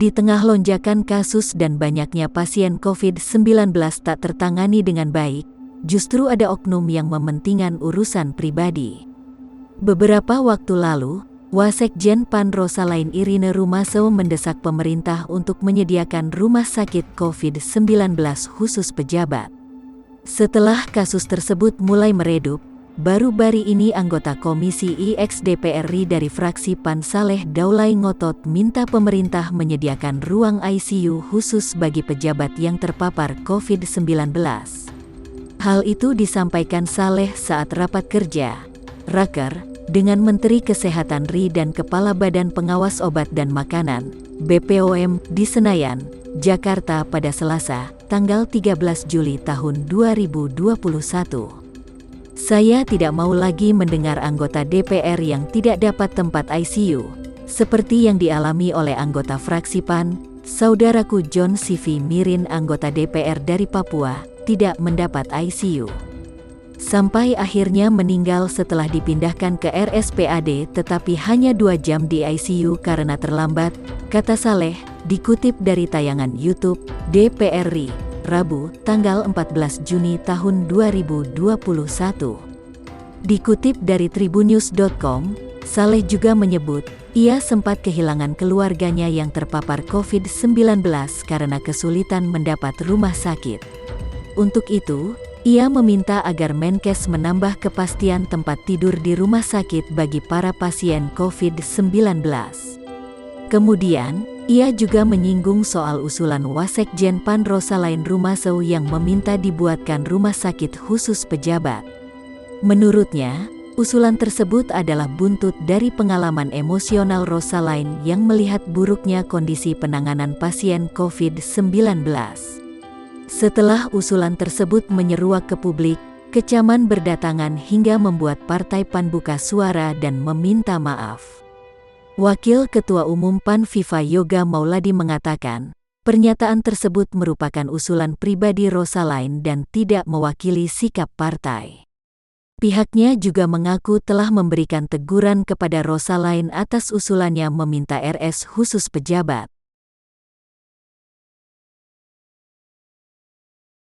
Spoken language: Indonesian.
Di tengah lonjakan kasus dan banyaknya pasien COVID-19 tak tertangani dengan baik, justru ada oknum yang mementingkan urusan pribadi. Beberapa waktu lalu, Wasekjen PAN Rosalain Irine Rumaso mendesak pemerintah untuk menyediakan rumah sakit COVID-19 khusus pejabat. Setelah kasus tersebut mulai meredup, baru-baru ini anggota Komisi IX DPR RI dari fraksi PAN Saleh Daulay ngotot minta pemerintah menyediakan ruang ICU khusus bagi pejabat yang terpapar COVID-19. Hal itu disampaikan Saleh saat rapat kerja Raker dengan Menteri Kesehatan RI dan Kepala Badan Pengawas Obat dan Makanan (BPOM) di Senayan, Jakarta pada Selasa, tanggal 13 Juli tahun 2021. Saya tidak mau lagi mendengar anggota DPR yang tidak dapat tempat ICU, seperti yang dialami oleh anggota fraksi PAN, saudaraku John Sivi Mirin anggota DPR dari Papua, tidak mendapat ICU. Sampai akhirnya meninggal setelah dipindahkan ke RSPAD tetapi hanya 2 jam di ICU karena terlambat, kata Saleh, dikutip dari tayangan YouTube DPR RI, Rabu, tanggal 14 Juni tahun 2021. Dikutip dari tribunnews.com, Saleh juga menyebut, ia sempat kehilangan keluarganya yang terpapar COVID-19 karena kesulitan mendapat rumah sakit. Untuk itu, ia meminta agar Menkes menambah kepastian tempat tidur di rumah sakit bagi para pasien COVID-19. Kemudian, ia juga menyinggung soal usulan Wasekjen PAN Rosalain Rumaso yang meminta dibuatkan rumah sakit khusus pejabat. Menurutnya, usulan tersebut adalah buntut dari pengalaman emosional Rosalain yang melihat buruknya kondisi penanganan pasien COVID-19. Setelah usulan tersebut menyeruak ke publik, kecaman berdatangan hingga membuat Partai PAN buka suara dan meminta maaf. Wakil Ketua Umum PAN Viva Yoga Mauladi mengatakan, pernyataan tersebut merupakan usulan pribadi Rosalain dan tidak mewakili sikap partai. Pihaknya juga mengaku telah memberikan teguran kepada Rosalain atas usulannya meminta RS khusus pejabat.